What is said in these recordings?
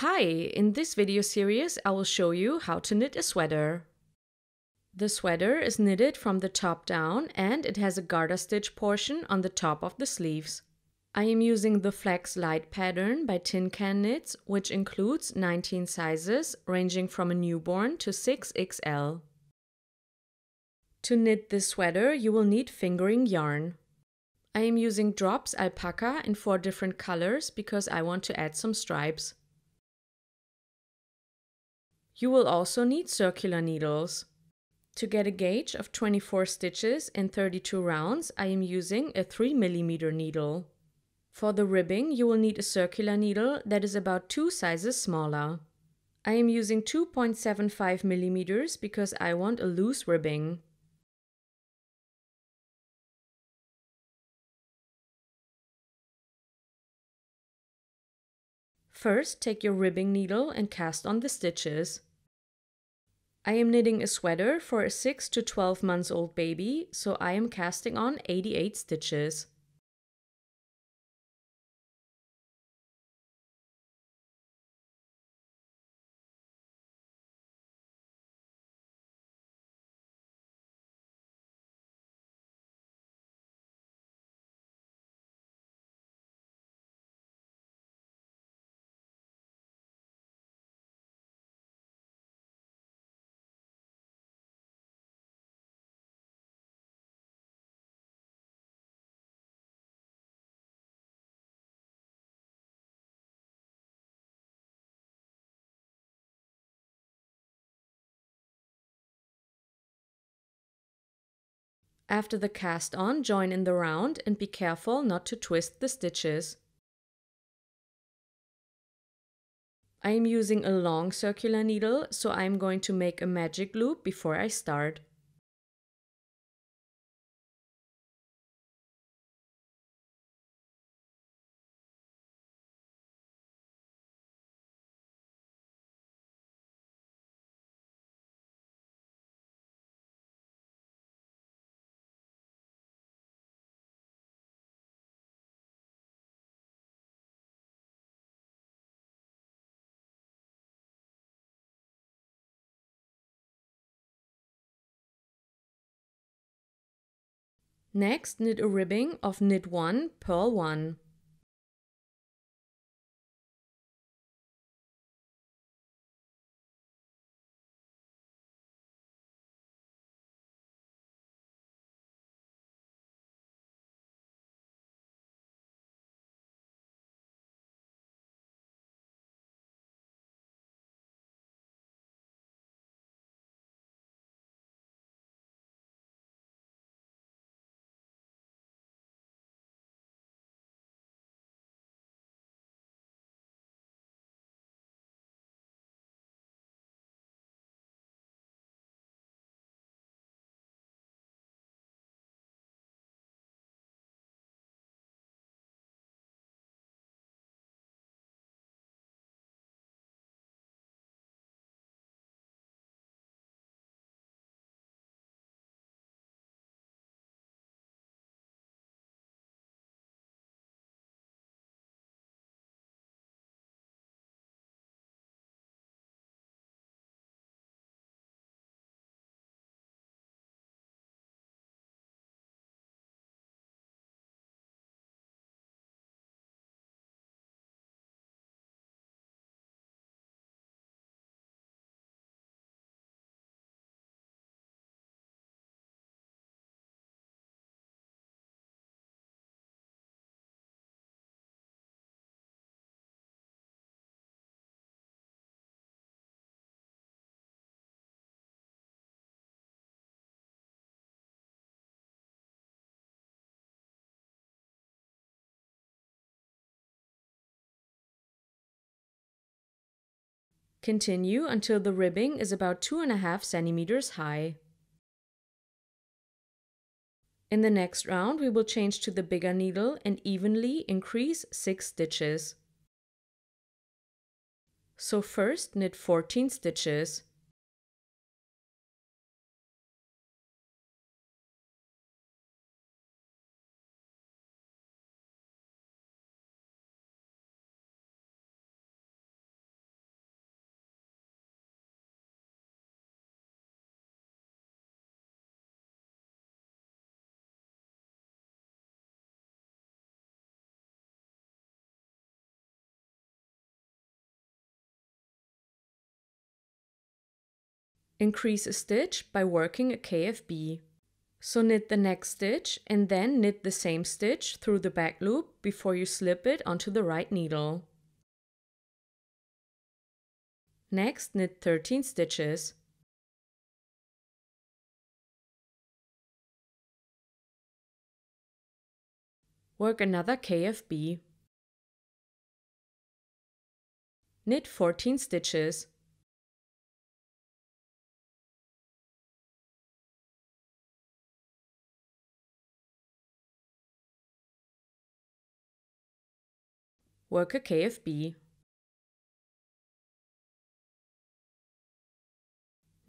Hi, in this video series I will show you how to knit a sweater. The sweater is knitted from the top down and it has a garter stitch portion on the top of the sleeves. I am using the FLAX light pattern by TINCANKNITS, which includes 19 sizes ranging from a newborn to 6XL. To knit this sweater you will need fingering yarn. I am using drops alpaca in 4 different colors because I want to add some stripes. You will also need circular needles. To get a gauge of 24 stitches in 32 rounds, I am using a 3mm needle. For the ribbing, you will need a circular needle that is about 2 sizes smaller. I am using 2.75mm because I want a loose ribbing. First, take your ribbing needle and cast on the stitches. I am knitting a sweater for a 6 to 12 months old baby, so I am casting on 88 stitches. After the cast on, join in the round and be careful not to twist the stitches. I am using a long circular needle, so I am going to make a magic loop before I start. Next, knit a ribbing of knit 1, purl 1. Continue until the ribbing is about 2.5 centimeters high. In the next round, we will change to the bigger needle and evenly increase 6 stitches. So first knit 14 stitches. Increase a stitch by working a KFB. So knit the next stitch and then knit the same stitch through the back loop before you slip it onto the right needle. Next, knit 13 stitches. Work another KFB. Knit 14 stitches. Work a KFB.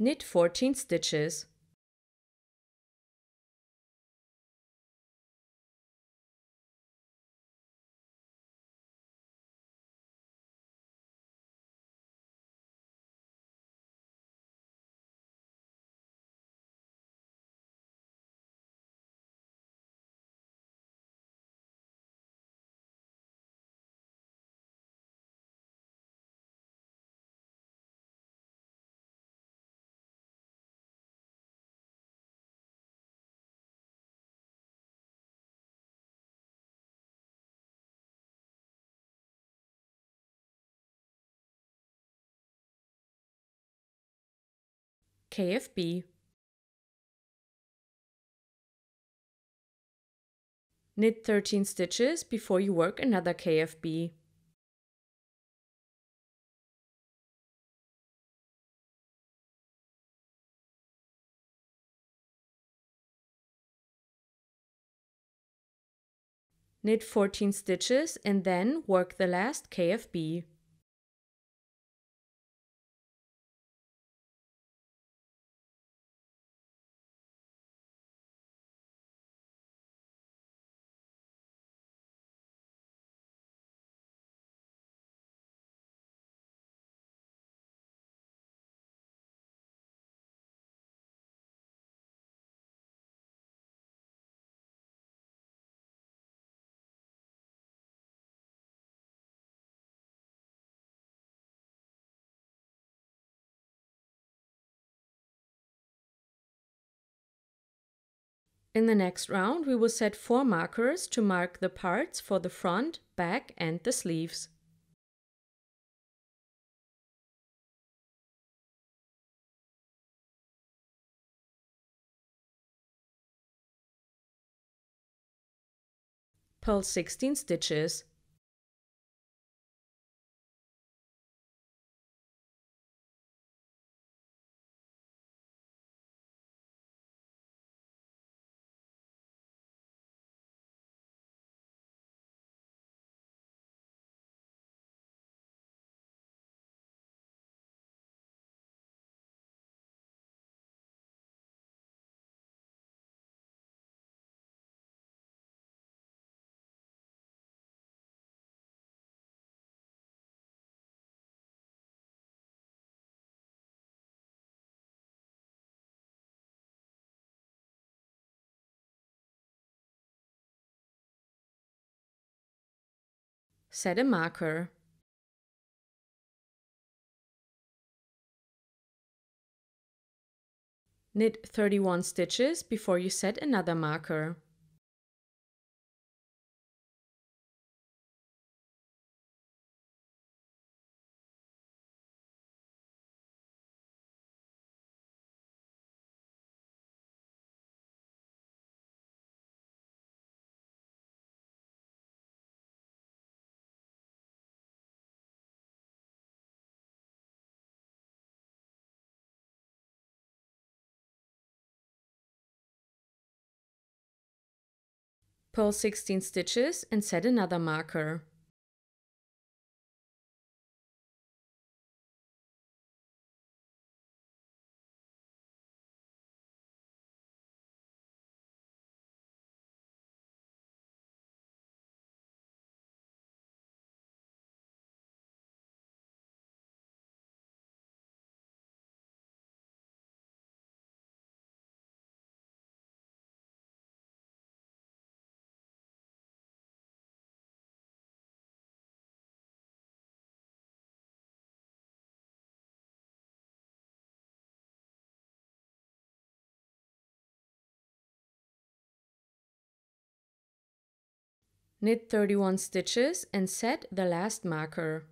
Knit 14 stitches. KFB. Knit 13 stitches before you work another KFB. Knit 14 stitches and then work the last KFB. In the next round, we will set 4 markers to mark the parts for the front, back, and the sleeves. Purl 16 stitches. Set a marker. Knit 31 stitches before you set another marker. Purl 16 stitches and set another marker. Knit 31 stitches and set the last marker.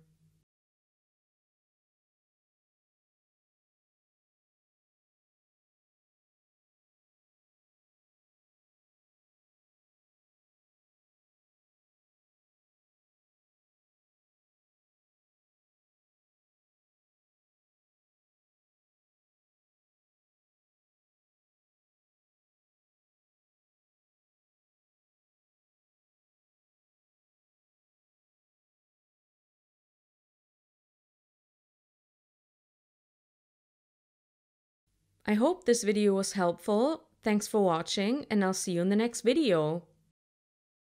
I hope this video was helpful. Thanks for watching, and I'll see you in the next video.